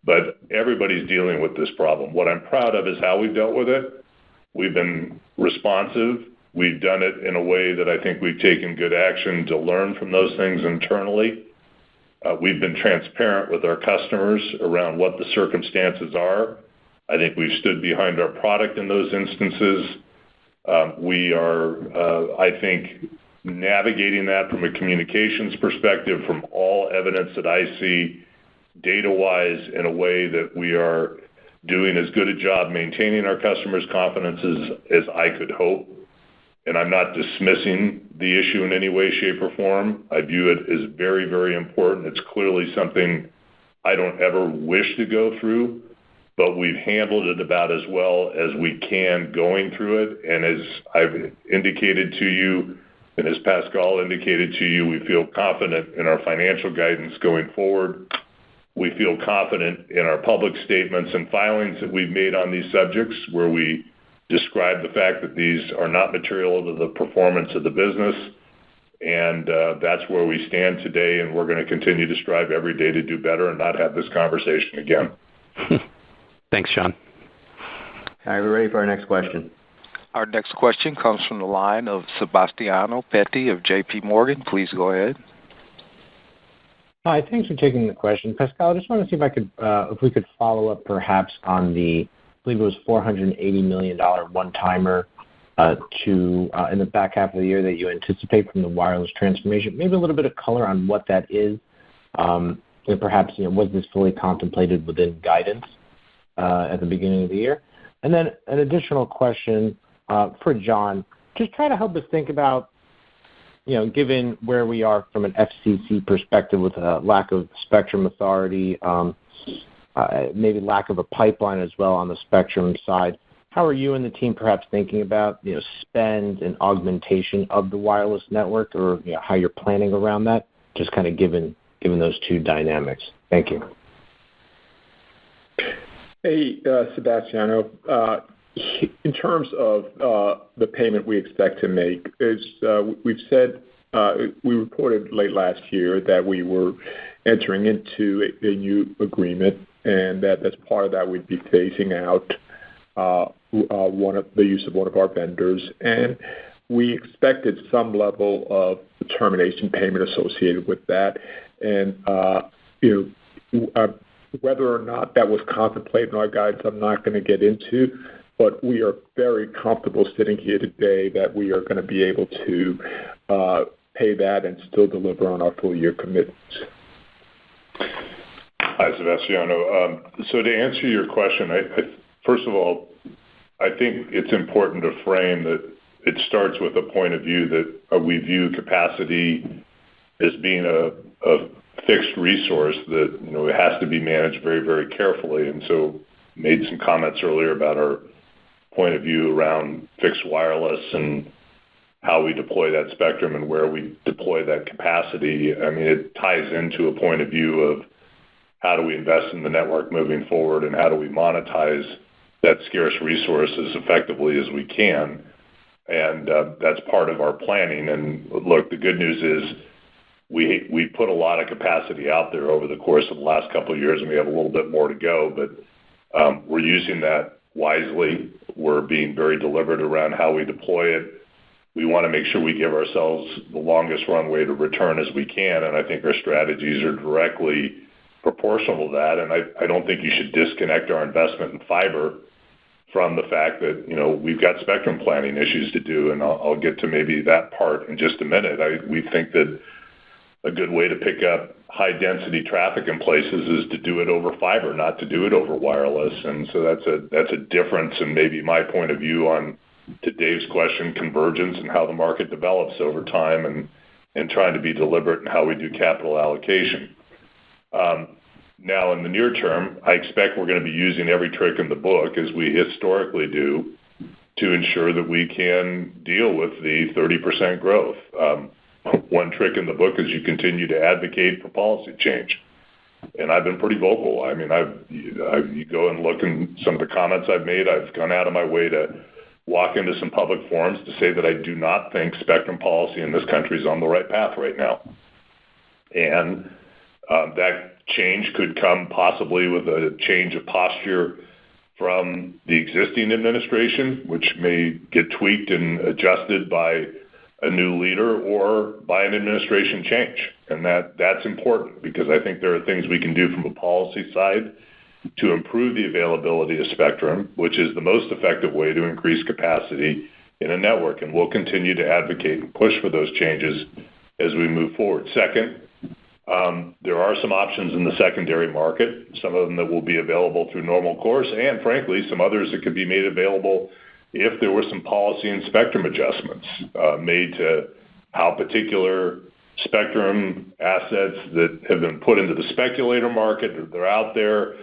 But everybody's dealing with this problem. What I'm proud of is how we've dealt with it. We've been responsive. We've done it in a way that I think we've taken good action to learn from those things internally. We've been transparent with our customers around what the circumstances are. I think we've stood behind our product in those instances. We are, I think, navigating that from a communications perspective from all evidence that I see data-wise in a way that we are doing as good a job maintaining our customers' confidence as I could hope. And I'm not dismissing the issue in any way, shape, or form. I view it as very, very important. It's clearly something I don't ever wish to go through, but we've handled it about as well as we can going through it. And as I've indicated to you, and as Pascal indicated to you, we feel confident in our financial guidance going forward. We feel confident in our public statements and filings that we've made on these subjects, where we describe the fact that these are not material to the performance of the business. And that's where we stand today, and we're going to continue to strive every day to do better and not have this conversation again. Thanks, John. All right, we're ready for our next question. Our next question comes from the line of Sebastiano Petti of J.P. Morgan. Please go ahead. Hi, thanks for taking the question. Pascal, I just want to see if we could follow up perhaps on the, I believe it was $480 million one-timer in the back half of the year that you anticipate from the wireless transformation. Maybe a little bit of color on what that is. And perhaps, was this fully contemplated within guidance at the beginning of the year? And then an additional question for John, just try to help us think about, given where we are from an FCC perspective with a lack of spectrum authority, maybe lack of a pipeline as well on the spectrum side, how are you and the team perhaps thinking about, spend and augmentation of the wireless network, or how you're planning around that, just kind of given those two dynamics? Thank you. Hey, Sebastiano. In terms of the payment we expect to make, as we've said, we reported late last year that we were entering into a new agreement, and that as part of that we'd be phasing out the use of one of our vendors, and we expected some level of termination payment associated with that, and whether or not that was contemplated in our guidance, I'm not going to get into. But we are very comfortable sitting here today that we are going to be able to pay that and still deliver on our full-year commitments. Hi, Sebastiano. So to answer your question, first of all, I think it's important to frame that it starts with a point of view that we view capacity as being a fixed resource that it has to be managed very, very carefully. And so made some comments earlier about our point of view around fixed wireless and how we deploy that spectrum and where we deploy that capacity. I mean, it ties into a point of view of how do we invest in the network moving forward and how do we monetize that scarce resource as effectively as we can. And that's part of our planning. And look, the good news is we put a lot of capacity out there over the course of the last couple of years, and we have a little bit more to go, but we're using that wisely. We're being very deliberate around how we deploy it. We want to make sure we give ourselves the longest runway to return as we can, and I think our strategies are directly proportional to that. And I don't think you should disconnect our investment in fiber from the fact that we've got spectrum planning issues to do, and I'll get to maybe that part in just a minute. We think that a good way to pick up high-density traffic in places is to do it over fiber, not to do it over wireless. And so that's a difference in maybe my point of view on, to Dave's question, convergence and how the market develops over time and trying to be deliberate in how we do capital allocation. Now, in the near term, I expect we're going to be using every trick in the book, as we historically do, to ensure that we can deal with the 30% growth. One trick in the book is you continue to advocate for policy change. And I've been pretty vocal. I mean, you go and look in some of the comments I've made. I've gone out of my way to walk into some public forums to say that I do not think spectrum policy in this country is on the right path right now. And that change could come possibly with a change of posture from the existing administration, which may get tweaked and adjusted by a new leader or by an administration change. And that's important because I think there are things we can do from a policy side to improve the availability of spectrum, which is the most effective way to increase capacity in a network. And we'll continue to advocate and push for those changes as we move forward. Second, there are some options in the secondary market, some of them that will be available through normal course, and frankly, some others that could be made available if there were some policy and spectrum adjustments made to how particular spectrum assets that have been put into the speculator market, that they're out there,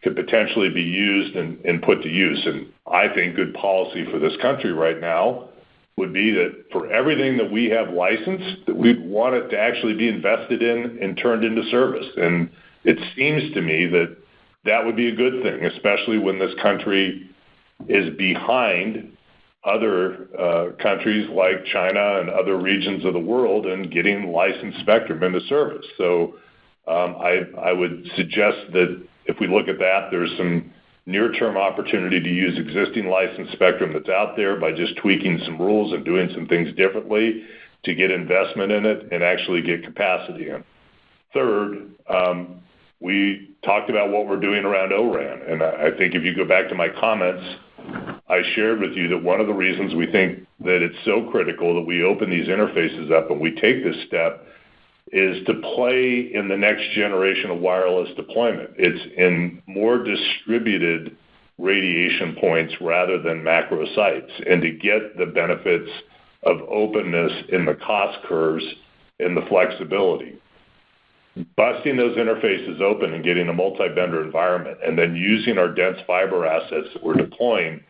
could potentially be used and put to use. And I think good policy for this country right now would be that for everything that we have licensed, that we'd want it to actually be invested in and turned into service. And it seems to me that that would be a good thing, especially when this country is behind other countries like China and other regions of the world in getting licensed spectrum into service. So I would suggest that if we look at that, there's some near-term opportunity to use existing licensed spectrum that's out there by just tweaking some rules and doing some things differently to get investment in it and actually get capacity in. Third, we talked about what we're doing around O-RAN. And I think if you go back to my comments, I shared with you that one of the reasons we think that it's so critical that we open these interfaces up and we take this step is to play in the next generation of wireless deployment. It's in more distributed radiation points rather than macro sites, and to get the benefits of openness in the cost curves and the flexibility. Busting those interfaces open and getting a multi-vendor environment and then using our dense fiber assets that we're deploying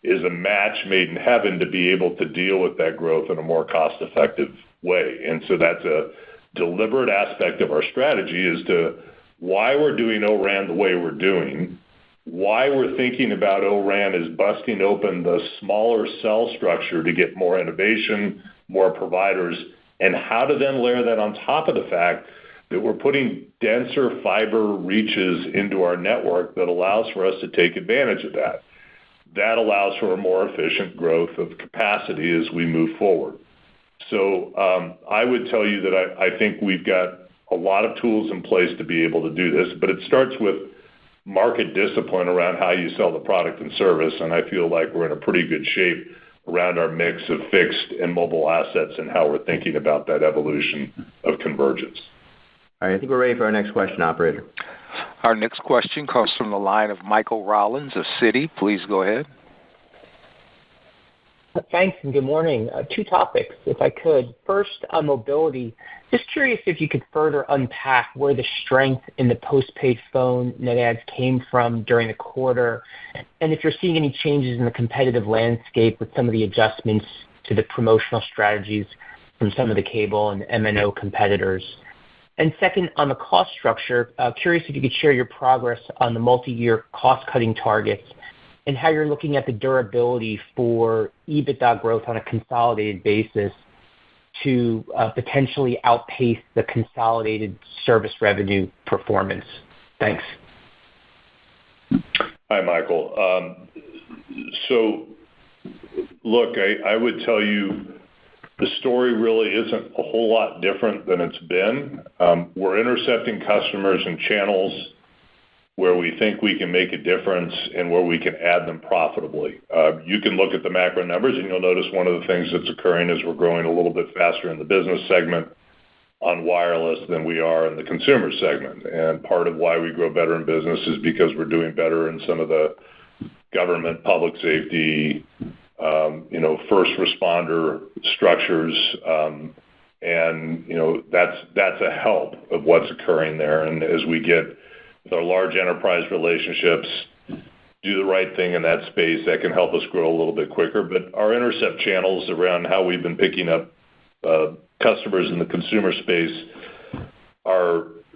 is a match made in heaven to be able to deal with that growth in a more cost-effective way. And so that's a deliberate aspect of our strategy as to why we're doing O-RAN the way we're doing, why we're thinking about O-RAN as busting open the smaller cell structure to get more innovation, more providers, and how to then layer that on top of the fact that we're putting denser fiber reaches into our network that allows for us to take advantage of that. That allows for a more efficient growth of capacity as we move forward. So I would tell you that I think we've got a lot of tools in place to be able to do this, but it starts with market discipline around how you sell the product and service, and I feel like we're in a pretty good shape around our mix of fixed and mobile assets and how we're thinking about that evolution of convergence. All right, I think we're ready for our next question, operator. Our next question comes from the line of Michael Rollins of Citi. Please go ahead. Thanks, and good morning. Two topics, if I could. First, on mobility, just curious if you could further unpack where the strength in the postpaid phone net adds came from during the quarter, and if you're seeing any changes in the competitive landscape with some of the adjustments to the promotional strategies from some of the cable and MNO competitors. And second, on the cost structure, curious if you could share your progress on the multi-year cost-cutting targets and how you're looking at the durability for EBITDA growth on a consolidated basis to potentially outpace the consolidated service revenue performance. Thanks. Hi, Michael. So, look, I would tell you the story really isn't a whole lot different than it's been. We're intercepting customers and channels where we think we can make a difference and where we can add them profitably. You can look at the macro numbers and you'll notice one of the things that's occurring is we're growing a little bit faster in the business segment on wireless than we are in the consumer segment. And part of why we grow better in business is because we're doing better in some of the government, public safety, first responder structures. And that's a help of what's occurring there. And as we get with our large enterprise relationships, do the right thing in that space, that can help us grow a little bit quicker. But our intercept channels around how we've been picking up customers in the consumer space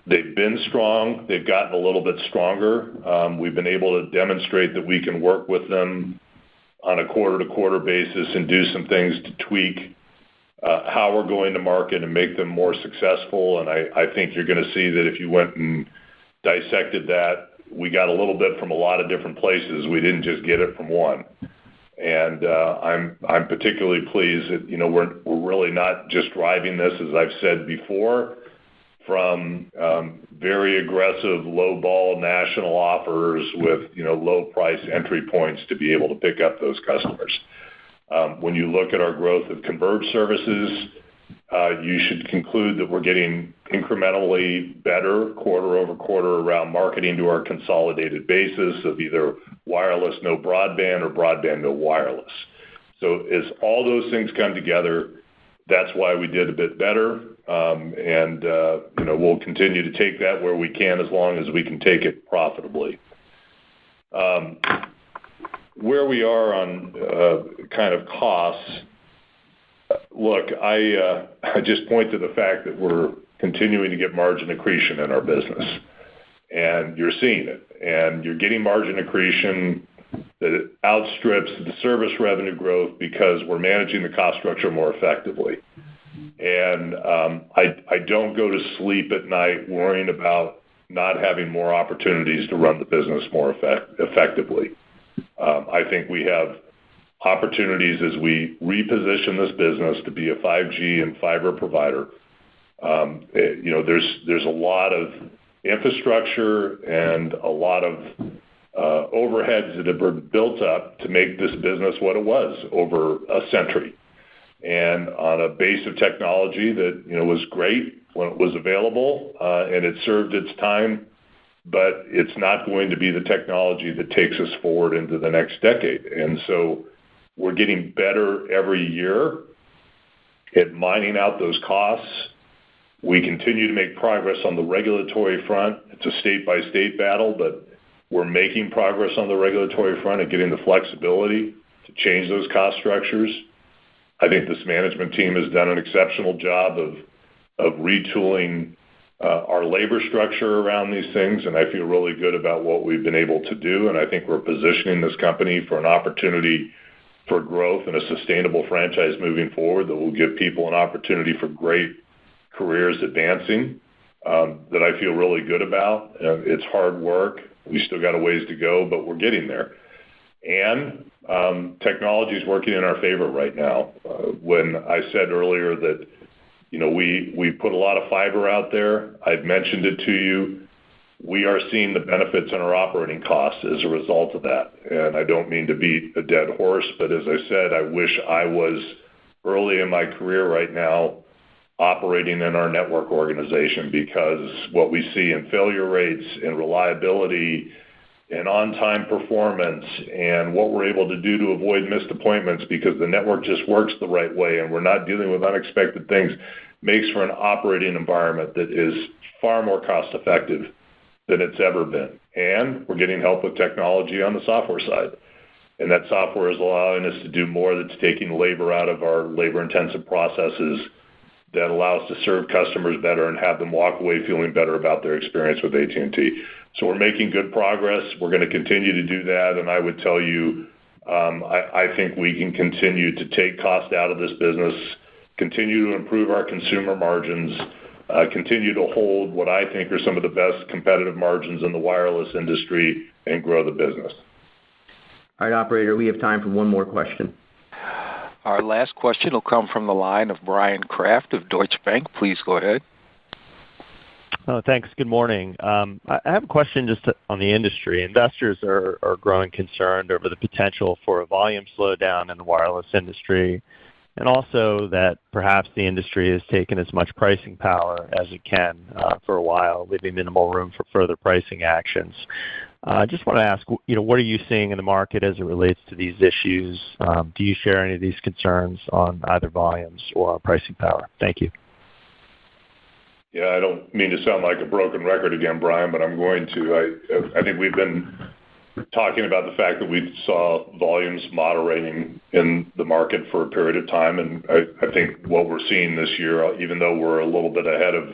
they've been strong. They've gotten a little bit stronger. We've been able to demonstrate that we can work with them on a quarter-to-quarter basis and do some things to tweak how we're going to market and make them more successful. And I think you're going to see that if you went and dissected that, we got a little bit from a lot of different places. We didn't just get it from one. And I'm particularly pleased that we're really not just driving this, as I've said before, from very aggressive low ball national offers with low price entry points to be able to pick up those customers. When you look at our growth of converged services, you should conclude that we're getting incrementally better quarter over quarter around marketing to our consolidated basis of either wireless no broadband or broadband no wireless. So as all those things come together, that's why we did a bit better, and we'll continue to take that where we can as long as we can take it profitably. Where we are on kind of costs, look, I just point to the fact that we're continuing to get margin accretion in our business, and you're seeing it, and you're getting margin accretion that outstrips the service revenue growth because we're managing the cost structure more effectively. And I don't go to sleep at night worrying about not having more opportunities to run the business more effectively. I think we have opportunities as we reposition this business to be a 5G and fiber provider. There's a lot of infrastructure and a lot of overheads that have been built up to make this business what it was over a century, and on a base of technology that was great when it was available and it served its time, but it's not going to be the technology that takes us forward into the next decade. And so we're getting better every year at mining out those costs. We continue to make progress on the regulatory front. It's a state-by-state battle, but we're making progress on the regulatory front and getting the flexibility to change those cost structures. I think this management team has done an exceptional job of retooling our labor structure around these things, and I feel really good about what we've been able to do, and I think we're positioning this company for an opportunity for growth and a sustainable franchise moving forward that will give people an opportunity for great careers advancing that I feel really good about. It's hard work. We still got a ways to go, but we're getting there. And technology is working in our favor right now. When I said earlier that we put a lot of fiber out there, I've mentioned it to you. We are seeing the benefits in our operating costs as a result of that. And I don't mean to beat a dead horse, but as I said, I wish I was early in my career right now operating in our network organization, because what we see in failure rates and reliability and on-time performance and what we're able to do to avoid missed appointments because the network just works the right way and we're not dealing with unexpected things makes for an operating environment that is far more cost-effective than it's ever been. And we're getting help with technology on the software side. And that software is allowing us to do more that's taking labor out of our labor-intensive processes that allow us to serve customers better and have them walk away feeling better about their experience with AT&T. So we're making good progress. We're going to continue to do that. And I would tell you, I think we can continue to take cost out of this business, continue to improve our consumer margins, continue to hold what I think are some of the best competitive margins in the wireless industry, and grow the business. All right, operator, we have time for one more question. Our last question will come from the line of Brian Kraft of Deutsche Bank. Please go ahead. Oh, thanks. Good morning. I have a question just on the industry. Investors are growing concerned over the potential for a volume slowdown in the wireless industry, and also that perhaps the industry has taken as much pricing power as it can for a while, leaving minimal room for further pricing actions. I just want to ask, what are you seeing in the market as it relates to these issues? Do you share any of these concerns on either volumes or pricing power? Thank you. Yeah, I don't mean to sound like a broken record again, Brian, but I'm going to. I think we've been talking about the fact that we saw volumes moderating in the market for a period of time, and I think what we're seeing this year, even though we're a little bit ahead of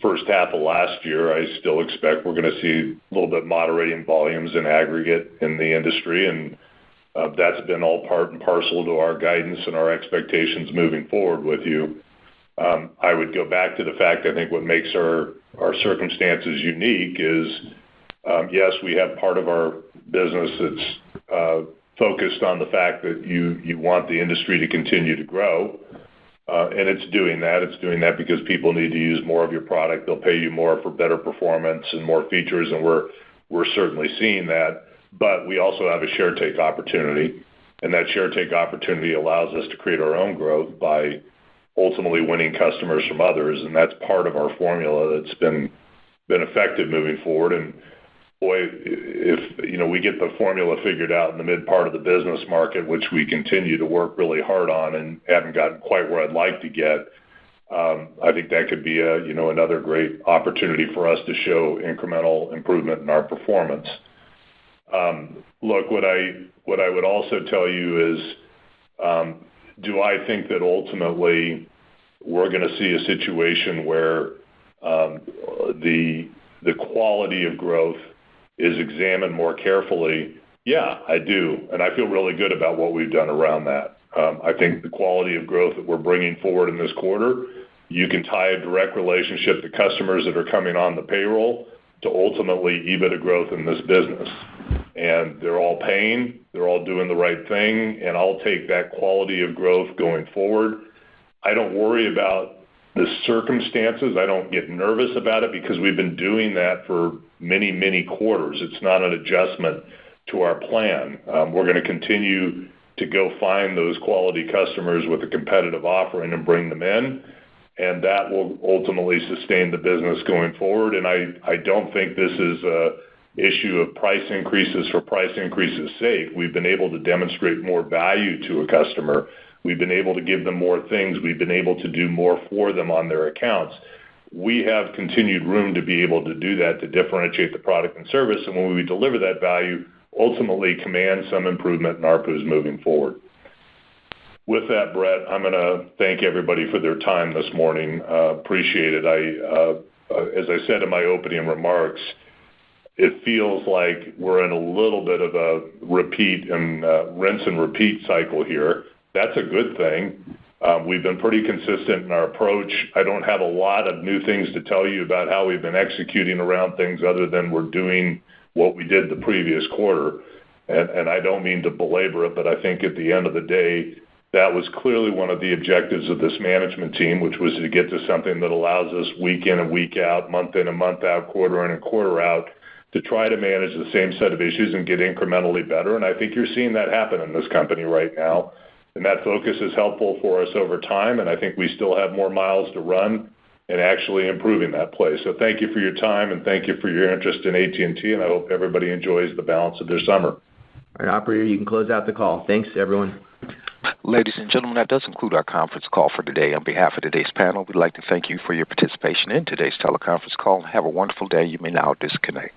first half of last year, I still expect we're going to see a little bit moderating volumes in aggregate in the industry, and That's been all part and parcel to our guidance and our expectations moving forward with you. I would go back to the fact, I think what makes our circumstances unique is, yes, we have part of our business that's focused on the fact that you want the industry to continue to grow, and it's doing that. It's doing that because people need to use more of your product. They'll pay you more for better performance and more features, and we're certainly seeing that. But we also have a share take opportunity, and that share take opportunity allows us to create our own growth by ultimately winning customers from others, and that's part of our formula that's been effective moving forward. And boy, if we get the formula figured out in the mid part of the business market, which we continue to work really hard on and haven't gotten quite where I'd like to get, I think that could be another great opportunity for us to show incremental improvement in our performance. Look, what I would also tell you is, do I think that ultimately we're going to see a situation where the quality of growth is examined more carefully? Yeah, I do, and I feel really good about what we've done around that. I think the quality of growth that we're bringing forward in this quarter, you can tie a direct relationship to customers that are coming on the payroll to ultimately EBITDA growth in this business. And they're all paying, they're all doing the right thing, and I'll take that quality of growth going forward. I don't worry about the circumstances. I don't get nervous about it because we've been doing that for many, many quarters. It's not an adjustment to our plan. We're going to continue to go find those quality customers with a competitive offering and bring them in, and that will ultimately sustain the business going forward. And I don't think this is a issue of price increases for price increases' sake. We've been able to demonstrate more value to a customer. We've been able to give them more things. We've been able to do more for them on their accounts. We have continued room to be able to do that, to differentiate the product and service, and when we deliver that value, ultimately command some improvement in ARPUs moving forward. With that, Brett, I'm going to thank everybody for their time this morning. Appreciate it. As I said in my opening remarks, it feels like we're in a little bit of a repeat and rinse and repeat cycle here. That's a good thing. We've been pretty consistent in our approach. I don't have a lot of new things to tell you about how we've been executing around things other than we're doing what we did the previous quarter. And I don't mean to belabor it, but I think at the end of the day, that was clearly one of the objectives of this management team, which was to get to something that allows us week in and week out, month in and month out, quarter in and quarter out, to try to manage the same set of issues and get incrementally better. And I think you're seeing that happen in this company right now. And that focus is helpful for us over time, and I think we still have more miles to run in actually improving that place. So thank you for your time, and thank you for your interest in AT&T, and I hope everybody enjoys the balance of their summer. All right, operator, you can close out the call. Thanks, everyone. Ladies and gentlemen, that does conclude our conference call for today. On behalf of today's panel, we'd like to thank you for your participation in today's teleconference call. Have a wonderful day. You may now disconnect.